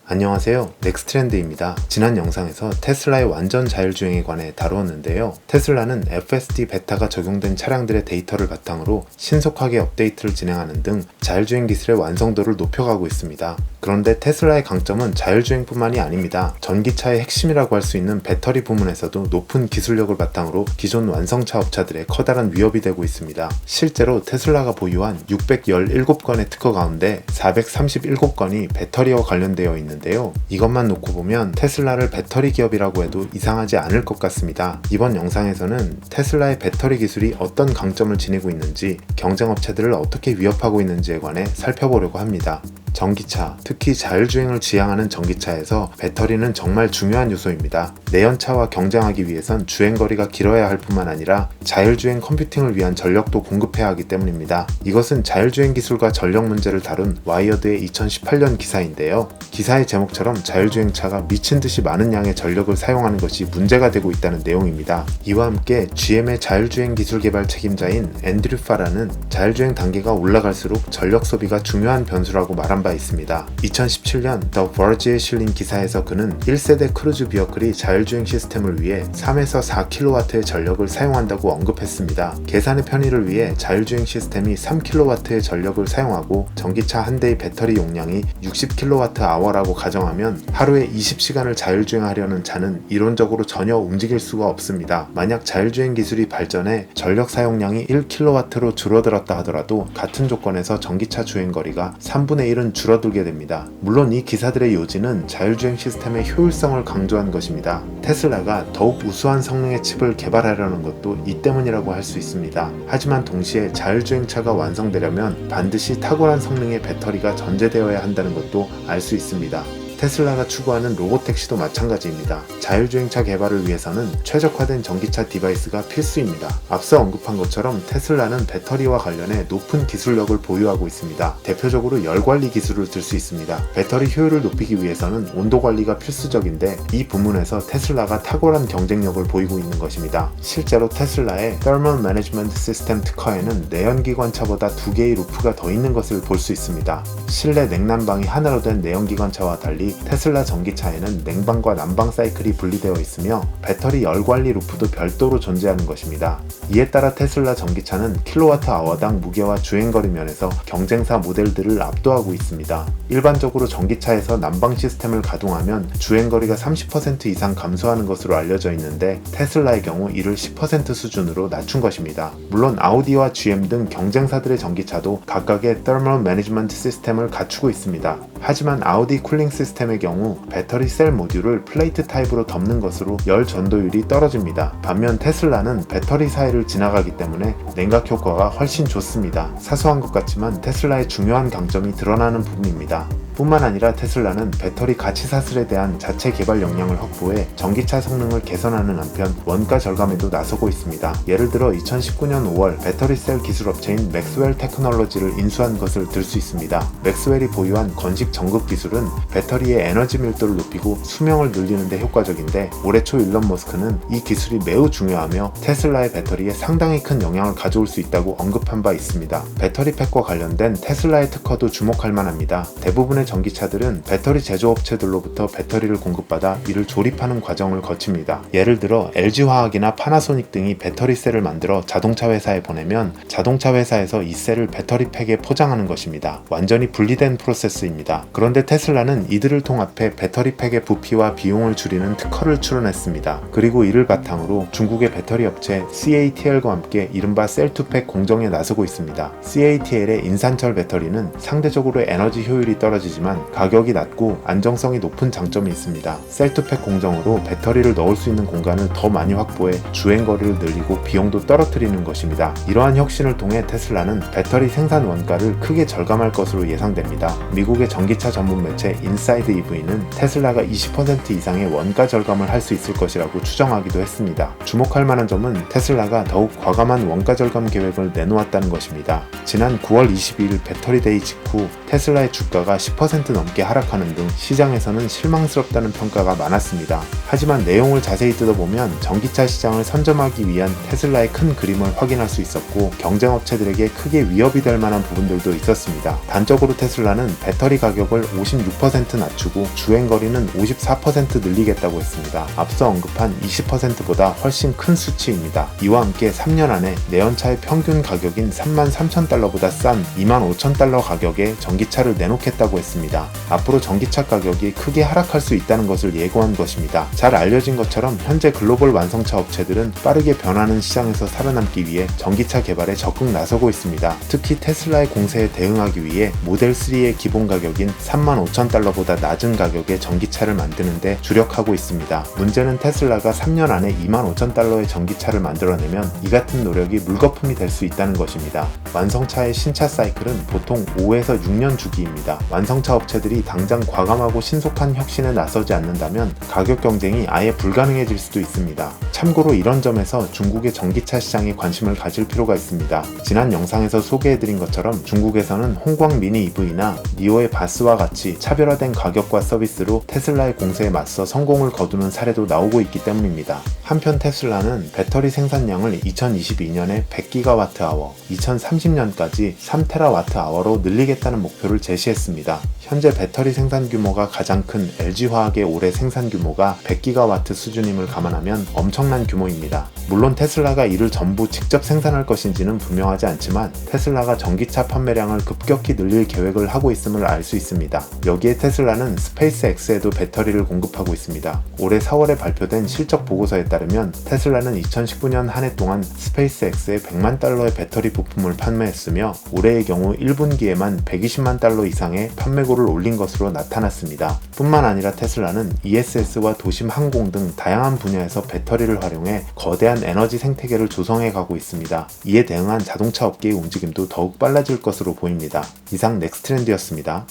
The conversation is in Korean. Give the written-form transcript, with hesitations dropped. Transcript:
안녕하세요, 넥스트렌드입니다. 지난 영상에서 테슬라의 완전 자율주행에 관해 다루었는데요. 테슬라는 FSD 베타가 적용된 차량들의 데이터를 바탕으로 신속하게 업데이트를 진행하는 등 자율주행 기술의 완성도를 높여가고 있습니다. 그런데 테슬라의 강점은 자율주행뿐만이 아닙니다. 전기차의 핵심이라고 할 수 있는 배터리 부문에서도 높은 기술력을 바탕으로 기존 완성차 업체들의 커다란 위협이 되고 있습니다. 실제로 테슬라가 보유한 617건의 특허 가운데 437건이 배터리와 관련되어 있는데요. 이것만 놓고 보면 테슬라를 배터리 기업이라고 해도 이상하지 않을 것 같습니다. 이번 영상에서는 테슬라의 배터리 기술이 어떤 강점을 지니고 있는지, 경쟁 업체들을 어떻게 위협하고 있는지에 관해 살펴보려고 합니다. 전기차, 특히 자율주행을 지향하는 전기차에서 배터리는 정말 중요한 요소입니다. 내연차와 경쟁하기 위해선 주행거리가 길어야 할 뿐만 아니라 자율주행 컴퓨팅을 위한 전력도 공급해야 하기 때문입니다. 이것은 자율주행 기술과 전력 문제를 다룬 와이어드의 2018년 기사인데요. 기사의 제목처럼 자율주행차가 미친듯이 많은 양의 전력을 사용하는 것이 문제가 되고 있다는 내용입니다. 이와 함께 GM의 자율주행 기술 개발 책임자인 앤드류 파라는 자율주행 단계가 올라갈수록 전력 소비가 중요한 변수라고 말한 바 있습니다. 2017년 더 버지에 실린 기사에서 그는 1세대 크루즈 비어클이 자율주행 시스템을 위해 3에서 4kW의 전력을 사용한다고 언급했습니다. 계산의 편의를 위해 자율주행 시스템이 3kW의 전력을 사용하고 전기차 한 대의 배터리 용량이 60kWh라고 가정하면 하루에 20시간을 자율주행하려는 차는 이론적으로 전혀 움직일 수가 없습니다. 만약 자율주행 기술이 발전해 전력 사용량이 1kW로 줄어들었다 하더라도 같은 조건에서 전기차 주행거리가 3분의 1은 줄어들게 됩니다. 물론 이 기사들의 요지는 자율주행 시스템의 효율성을 강조한 것입니다. 테슬라가 더욱 우수한 성능의 칩을 개발하려는 것도 이 때문이라고 할 수 있습니다. 하지만 동시에 자율주행차가 완성되려면 반드시 탁월한 성능의 배터리가 전제되어야 한다는 것도 알 수 있습니다. 테슬라가 추구하는 로보택시도 마찬가지입니다. 자율주행차 개발을 위해서는 최적화된 전기차 디바이스가 필수입니다. 앞서 언급한 것처럼 테슬라는 배터리와 관련해 높은 기술력을 보유하고 있습니다. 대표적으로 열관리 기술을 들 수 있습니다. 배터리 효율을 높이기 위해서는 온도 관리가 필수적인데 이 부문에서 테슬라가 탁월한 경쟁력을 보이고 있는 것입니다. 실제로 테슬라의 Thermal Management System 특허에는 내연기관차보다 2개의 루프가 더 있는 것을 볼 수 있습니다. 실내 냉난방이 하나로 된 내연기관차와 달리 테슬라 전기차에는 냉방과 난방 사이클이 분리되어 있으며 배터리 열관리 루프도 별도로 존재하는 것입니다. 이에 따라 테슬라 전기차는 킬로와트아워당 무게와 주행거리 면에서 경쟁사 모델들을 압도하고 있습니다. 일반적으로 전기차에서 난방 시스템을 가동하면 주행거리가 30% 이상 감소하는 것으로 알려져 있는데 테슬라의 경우 이를 10% 수준으로 낮춘 것입니다. 물론 아우디와 GM 등 경쟁사들의 전기차도 각각의 Thermal Management 시스템을 갖추고 있습니다. 하지만 아우디 쿨링 시스템의 경우 배터리 셀 모듈을 플레이트 타입으로 덮는 것으로 열 전도율이 떨어집니다. 반면 테슬라는 배터리 사이를 지나가기 때문에 냉각 효과가 훨씬 좋습니다. 사소한 것 같지만 테슬라의 중요한 강점이 드러나는 부분입니다. 뿐만 아니라 테슬라는 배터리 가치 사슬에 대한 자체 개발 역량을 확보해 전기차 성능을 개선하는 한편 원가 절감에도 나서고 있습니다. 예를 들어 2019년 5월 배터리 셀 기술 업체인 맥스웰 테크놀로지를 인수한 것을 들 수 있습니다. 맥스웰이 보유한 건식 전극 기술은 배터리의 에너지 밀도를 높이고 수명을 늘리는 데 효과적인데 올해 초 일론 머스크는 이 기술이 매우 중요하며 테슬라의 배터리에 상당히 큰 영향을 가져올 수 있다고 언급한 바 있습니다. 배터리 팩과 관련된 테슬라의 특허도 주목할 만합니다. 대부분의 전기차들은 배터리 제조업체들로부터 배터리를 공급받아 이를 조립하는 과정을 거칩니다. 예를 들어 LG화학이나 파나소닉 등이 배터리 셀을 만들어 자동차 회사에 보내면 자동차 회사에서 이 셀을 배터리 팩에 포장하는 것입니다. 완전히 분리된 프로세스입니다. 그런데 테슬라는 이들을 통합해 배터리 팩의 부피와 비용을 줄이는 특허를 출원했습니다. 그리고 이를 바탕으로 중국의 배터리 업체 CATL과 함께 이른바 셀2팩 공정에 나서고 있습니다. CATL의 인산철 배터리는 상대적으로 에너지 효율이 떨어지지만 가격이 낮고 안정성이 높은 장점이 있습니다. 셀2팩 공정으로 배터리를 넣을 수 있는 공간을 더 많이 확보해 주행거리를 늘리고 비용도 떨어뜨리는 것입니다. 이러한 혁신을 통해 테슬라는 배터리 생산 원가를 크게 절감할 것으로 예상됩니다. 미국의 전기차 전문 매체 인사이드 EV는 테슬라가 20% 이상의 원가 절감을 할 수 있을 것이라고 추정하기도 했습니다. 주목할 만한 점은 테슬라가 더욱 과감한 원가 절감 계획을 내놓았다는 것입니다. 지난 9월 22일 배터리 데이 직후 테슬라의 주가가 10% 10% 넘게 하락하는 등 시장에서는 실망스럽다는 평가가 많았습니다. 하지만 내용을 자세히 뜯어보면 전기차 시장을 선점하기 위한 테슬라의 큰 그림을 확인할 수 있었고 경쟁업체들에게 크게 위협이 될 만한 부분들도 있었습니다. 단적으로 테슬라는 배터리 가격을 56% 낮추고 주행거리는 54% 늘리겠다고 했습니다. 앞서 언급한 20%보다 훨씬 큰 수치입니다. 이와 함께 3년 안에 내연차의 평균 가격인 33,000달러보다 싼 25,000달러 가격에 전기차를 내놓겠다고 했습니다. 앞으로 전기차 가격이 크게 하락할 수 있다는 것을 예고한 것입니다. 잘 알려진 것처럼 현재 글로벌 완성차 업체들은 빠르게 변하는 시장에서 살아남기 위해 전기차 개발에 적극 나서고 있습니다. 특히 테슬라의 공세에 대응하기 위해 모델 3의 기본 가격인 35,000달러보다 낮은 가격의 전기차를 만드는데 주력하고 있습니다. 문제는 테슬라가 3년 안에 25,000달러의 전기차를 만들어내면 이 같은 노력이 물거품이 될 수 있다는 것입니다. 완성차의 신차 사이클은 보통 5에서 6년 주기입니다. 완성차 업체들이 당장 과감하고 신속한 혁신에 나서지 않는다면 가격 경쟁이 아예 불가능해질 수도 있습니다. 참고로 이런 점에서 중국의 전기차 시장에 관심을 가질 필요가 있습니다. 지난 영상에서 소개해드린 것처럼 중국에서는 홍광 미니 EV나 니오의 바스와 같이 차별화된 가격과 서비스로 테슬라의 공세에 맞서 성공을 거두는 사례도 나오고 있기 때문입니다. 한편 테슬라는 배터리 생산량을 2022년에 100GWh, 2030년까지 3TWh로 늘리겠다는 목표를 제시했습니다. 현재 배터리 생산 규모가 가장 큰 LG화학의 올해 생산 규모가 100GW 수준임을 감안하면 엄청난 규모입니다. 물론 테슬라가 이를 전부 직접 생산할 것인지는 분명하지 않지만 테슬라가 전기차 판매량을 급격히 늘릴 계획을 하고 있음을 알 수 있습니다. 여기에 테슬라는 스페이스X에도 배터리를 공급하고 있습니다. 올해 4월에 발표된 실적 보고서에 따르면 테슬라는 2019년 한 해 동안 스페이스X에 100만 달러의 배터리 부품을 판매했으며 올해의 경우 1분기에만 120만 달러 이상의 판매고를 올린 것으로 나타났습니다. 뿐만 아니라 테슬라는 ESS와 도심 항공 등 다양한 분야에서 배터리를 활용해 거대한 에너지 생태계를 조성해 가고 있습니다. 이에 대응한 자동차 업계의 움직임도 더욱 빨라질 것으로 보입니다. 이상 넥스트렌드였습니다.